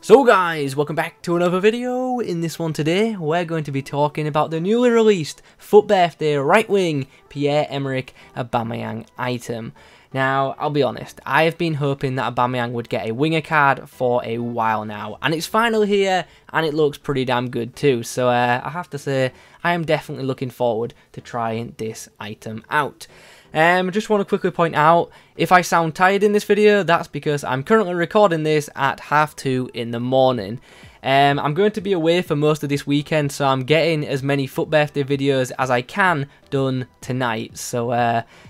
So guys, welcome back to another video. In this one today, we're going to be talking about the newly released Fut Birthday right wing Pierre-Emerick Aubameyang item. Now, I'll be honest, I have been hoping that Aubameyang would get a winger card for a while now, and it's finally here, and it looks pretty damn good too. So I have to say, I am definitely looking forward to trying this item out. I just want to quickly point out, if I sound tired in this video, that's because I'm currently recording this at 2:30 in the morning. I'm going to be away for most of this weekend, so I'm getting as many Fut Birthday videos as I can done tonight. So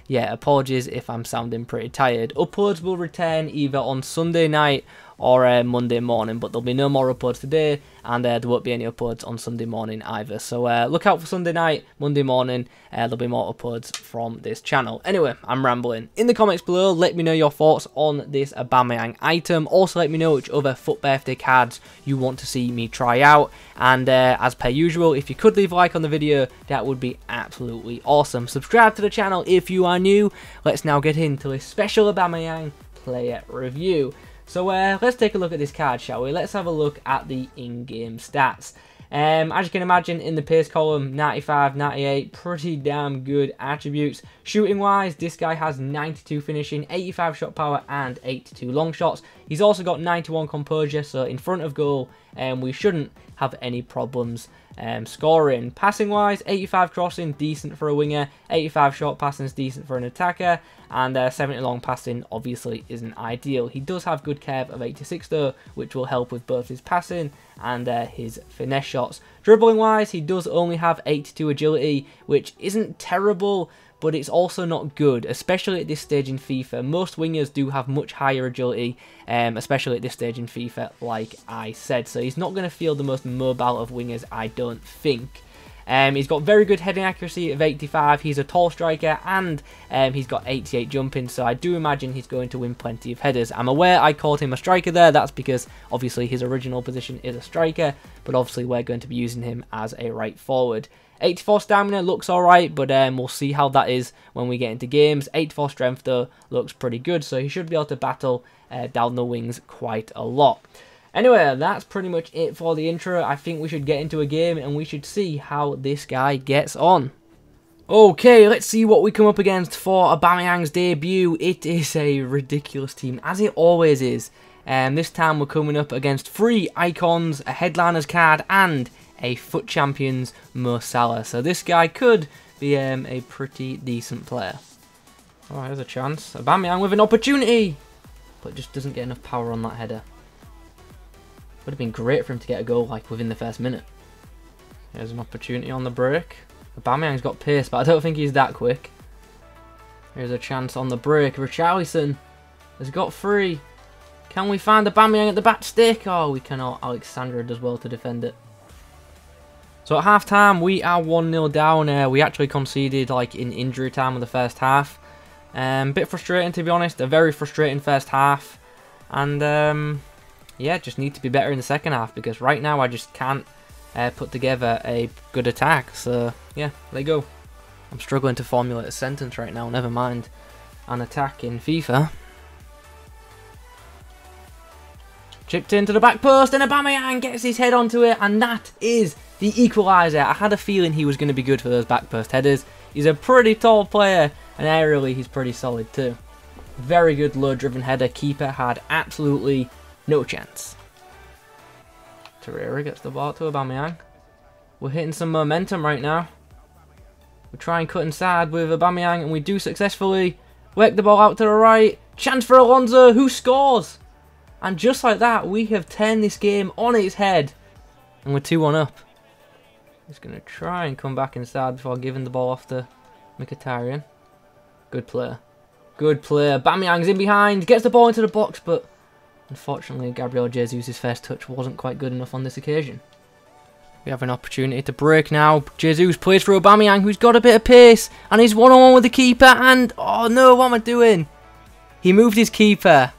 yeah, apologies if I'm sounding pretty tired. Uploads will return either on Sunday night or Monday morning, but there'll be no more uploads today, and there won't be any uploads on Sunday morning either. So look out for Sunday night, Monday morning, there'll be more uploads from this channel. Anyway, I'm rambling. In the comments below, let me know your thoughts on this Aubameyang item. Also, let me know which other Fut Birthday cards you want to see me try out. And as per usual, if you could leave a like on the video, that would be absolutely awesome. Subscribe to the channel if you are new. Let's now get into a special Aubameyang player review. So let's take a look at this card, shall we? Let's have a look at the in-game stats. As you can imagine, in the pace column, 95, 98, pretty damn good attributes. Shooting-wise, this guy has 92 finishing, 85 shot power, and 82 long shots. He's also got 91 composure, so in front of goal, we shouldn't have any problems scoring. Passing-wise, 85 crossing, decent for a winger. 85 short passing is decent for an attacker. And 70 long passing obviously isn't ideal. He does have good curve of 86 though, which will help with both his passing and his finesse shots. Dribbling wise, he does only have 82 agility, which isn't terrible, but it's also not good, especially at this stage in FIFA. Most wingers do have much higher agility, especially at this stage in FIFA, like I said. So he's not going to feel the most mobile of wingers, I don't think. He's got very good heading accuracy of 85, he's a tall striker, and he's got 88 jumping, so I do imagine he's going to win plenty of headers. I'm aware I called him a striker there, that's because obviously his original position is a striker, but obviously we're going to be using him as a right forward. 84 stamina looks alright, but we'll see how that is when we get into games. 84 strength though looks pretty good, so he should be able to battle down the wings quite a lot. Anyway, that's pretty much it for the intro. I think we should get into a game and we should see how this guy gets on. Okay, let's see what we come up against for Aubameyang's debut. It is a ridiculous team, as it always is. This time we're coming up against 3 icons, a headliners card, and a FUT Champions Mo Salah. So this guy could be a pretty decent player. Oh, there's a chance. Aubameyang with an opportunity, but just doesn't get enough power on that header. Would have been great for him to get a goal like within the first minute. There's an opportunity on the break. Aubameyang's got pace, but I don't think he's that quick. Here's a chance on the break. Richarlison has got free. Can we find Aubameyang at the back stick? Oh, we cannot. Alexandra does well to defend it. So at half time, we are 1-0 down. We actually conceded like in injury time in the first half. Bit frustrating, to be honest. A very frustrating first half. And yeah, just need to be better in the second half, because right now I just can't put together a good attack. So yeah, there you go. I'm struggling to formulate a sentence right now, never mind an attack in FIFA. Chipped into the back post, and Aubameyang gets his head onto it, and that is the equaliser. I had a feeling he was going to be good for those back post headers. He's a pretty tall player, and aerially he's pretty solid too. Very good low driven header. Keeper had absolutely no chance. Torreira gets the ball to Aubameyang. We're hitting some momentum right now. We try and cut inside with Aubameyang, and we do successfully. Work the ball out to the right. Chance for Alonso, who scores. And just like that, we have turned this game on its head. And we're 2-1 up. He's going to try and come back inside before giving the ball off to Mkhitaryan. Good player. Good player. Aubameyang's in behind. Gets the ball into the box, but unfortunately, Gabriel Jesus' first touch wasn't quite good enough on this occasion. We have an opportunity to break now. Jesus plays for Aubameyang, who's got a bit of pace, and he's one-on-one with the keeper, and oh no, what am I doing? He moved his keeper.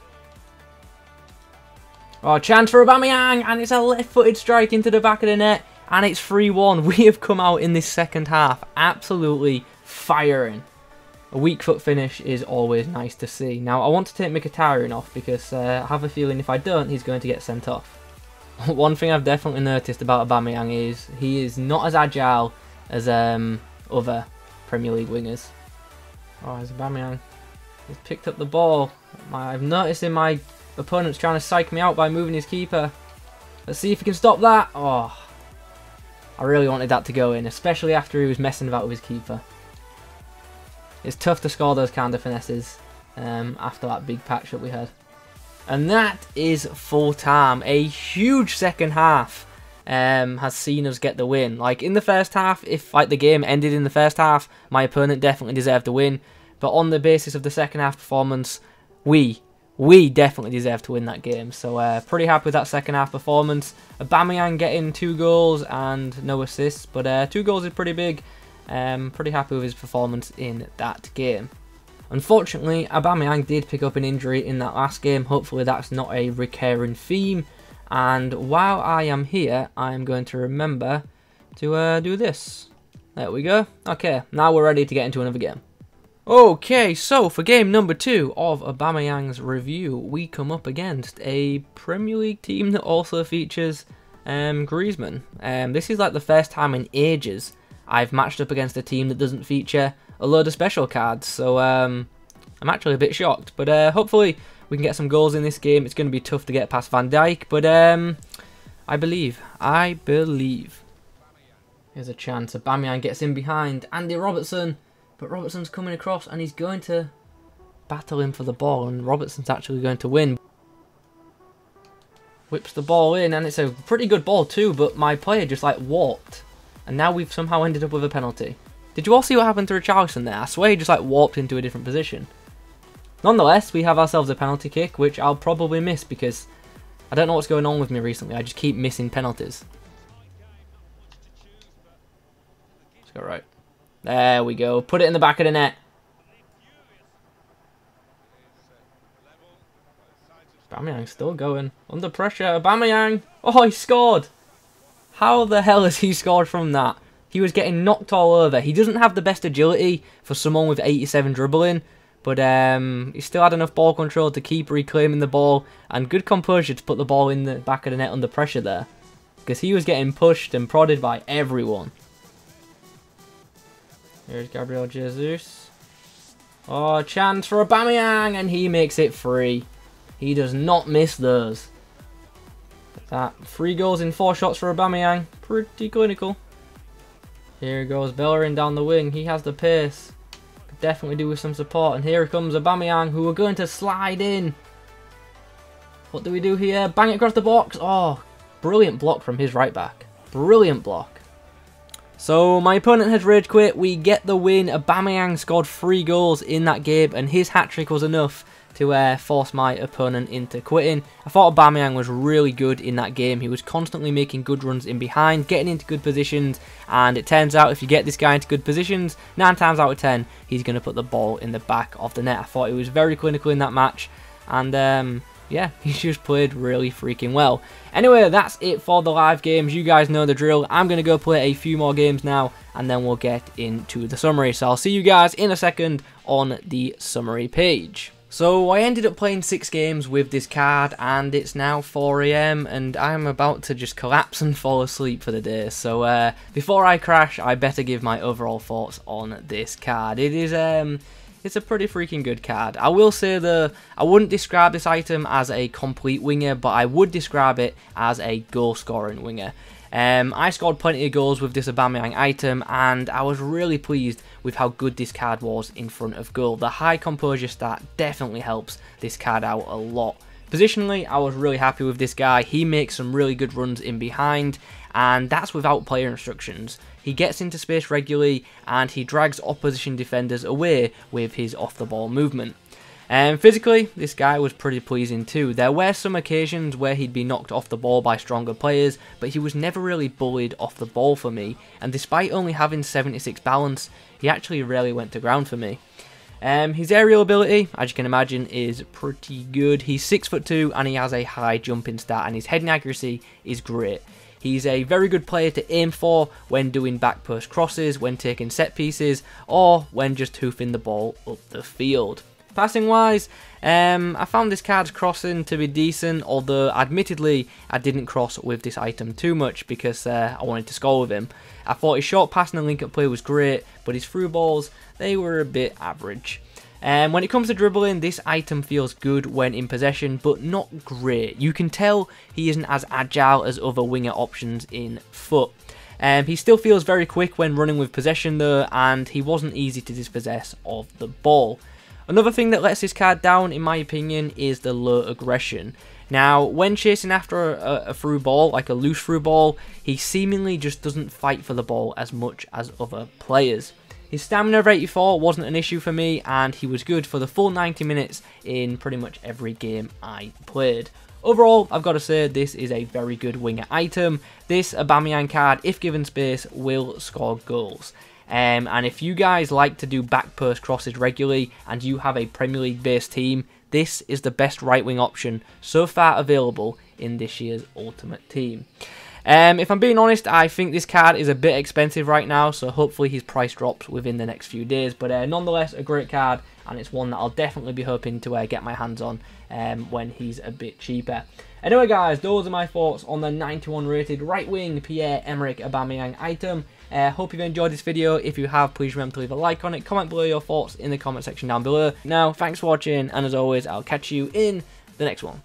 Oh, chance for Aubameyang, and it's a left-footed strike into the back of the net, and it's 3-1. We have come out in this second half absolutely firing. A weak foot finish is always nice to see. Now, I want to take Mkhitaryan off because I have a feeling if I don't, he's going to get sent off. One thing I've definitely noticed about Aubameyang is he is not as agile as other Premier League wingers. Oh, it's Aubameyang. He's picked up the ball. I've noticed my opponent's trying to psych me out by moving his keeper. Let's see if he can stop that. Oh, I really wanted that to go in, especially after he was messing about with his keeper. It's tough to score those kind of finesses after that big patch that we had. And that is full time. A huge second half has seen us get the win. Like in the first half, if like the game ended in the first half, my opponent definitely deserved the win. But on the basis of the second half performance, we definitely deserve to win that game. So pretty happy with that second half performance. Aubameyang getting 2 goals and no assists, but 2 goals is pretty big. Pretty happy with his performance in that game. Unfortunately, Aubameyang did pick up an injury in that last game. Hopefully that's not a recurring theme. And while I am here, I am going to remember to do this. There we go. Okay, now we're ready to get into another game. Okay, so for game number 2 of Aubameyang's review, we come up against a Premier League team that also features Griezmann. This is like the first time in ages I've matched up against a team that doesn't feature a load of special cards, so I'm actually a bit shocked. But hopefully we can get some goals in this game. It's going to be tough to get past Van Dijk, but I believe. Here's a chance. Aubameyang gets in behind Andy Robertson, but Robertson's coming across and he's going to battle him for the ball, and Robertson's actually going to win. Whips the ball in, and it's a pretty good ball too, but my player just like warped, and now we've somehow ended up with a penalty. Did you all see what happened to Richarlison there? I swear he just like warped into a different position. Nonetheless, we have ourselves a penalty kick, which I'll probably miss because I don't know what's going on with me recently. I just keep missing penalties. Let's go right. There we go. Put it in the back of the net. Aubameyang's still going. Under pressure. Aubameyang. Oh, he scored. How the hell has he scored from that? He was getting knocked all over. He doesn't have the best agility for someone with 87 dribbling, but he still had enough ball control to keep reclaiming the ball and good composure to put the ball in the back of the net under pressure there, because he was getting pushed and prodded by everyone. Here's Gabriel Jesus. Oh, chance for Aubameyang, and he makes it free. He does not miss those. That 3 goals in 4 shots for Aubameyang. Pretty clinical. Here goes Bellerin down the wing. He has the pace. Could definitely do with some support. And here comes Aubameyang, who are going to slide in. What do we do here? Bang it across the box. Oh, brilliant block from his right back. Brilliant block. So my opponent has rage quit. We get the win. Aubameyang scored 3 goals in that game, and his hat-trick was enough to force my opponent into quitting. I thought Aubameyang was really good in that game. He was constantly making good runs in behind, getting into good positions, and it turns out if you get this guy into good positions, 9 times out of 10, he's going to put the ball in the back of the net. I thought he was very clinical in that match, and yeah, he just played really freaking well. Anyway, that's it for the live games. You guys know the drill. I'm going to go play a few more games now, and then we'll get into the summary. So I'll see you guys in a second on the summary page. So I ended up playing 6 games with this card, and it's now 4 AM, and I'm about to just collapse and fall asleep for the day. So before I crash, I better give my overall thoughts on this card. It is it's a pretty freaking good card. I will say though, I wouldn't describe this item as a complete winger, but I would describe it as a goal scoring winger. I scored plenty of goals with this Aubameyang item, and I was really pleased with how good this card was in front of goal. The high composure stat definitely helps this card out a lot. Positionally, I was really happy with this guy. He makes some really good runs in behind, and that's without player instructions. He gets into space regularly, and he drags opposition defenders away with his off-the-ball movement. Physically, this guy was pretty pleasing too. There were some occasions where he'd be knocked off the ball by stronger players, but he was never really bullied off the ball for me, and despite only having 76 balance, he actually rarely went to ground for me. His aerial ability, as you can imagine, is pretty good. He's 6'2", and he has a high jumping stat, and his heading accuracy is great. He's a very good player to aim for when doing back post crosses, when taking set pieces, or when just hoofing the ball up the field. Passing wise, I found this card's crossing to be decent, although admittedly I didn't cross with this item too much because I wanted to score with him. I thought his short passing and link-up play was great, but his through balls, they were a bit average. When it comes to dribbling, this item feels good when in possession, but not great. You can tell he isn't as agile as other winger options in Fut. He still feels very quick when running with possession though, and he wasn't easy to dispossess of the ball. Another thing that lets this card down, in my opinion, is the low aggression. Now, when chasing after a through ball, like a loose through ball, he seemingly just doesn't fight for the ball as much as other players. His stamina of 84 wasn't an issue for me, and he was good for the full 90 minutes in pretty much every game I played. Overall, I've got to say this is a very good winger item. This Aubameynag card, if given space, will score goals. And if you guys like to do back post crosses regularly and you have a Premier League based team, this is the best right wing option so far available in this year's Ultimate Team. If I'm being honest, I think this card is a bit expensive right now, so hopefully his price drops within the next few days. But nonetheless, a great card, and it's one that I'll definitely be hoping to get my hands on when he's a bit cheaper. Anyway guys, those are my thoughts on the 91 rated right wing Pierre-Emerick Aubameyang item. Hope you've enjoyed this video. If you have, please remember to leave a like on it, comment below your thoughts in the comment section down below. Now, thanks for watching, and as always, I'll catch you in the next one.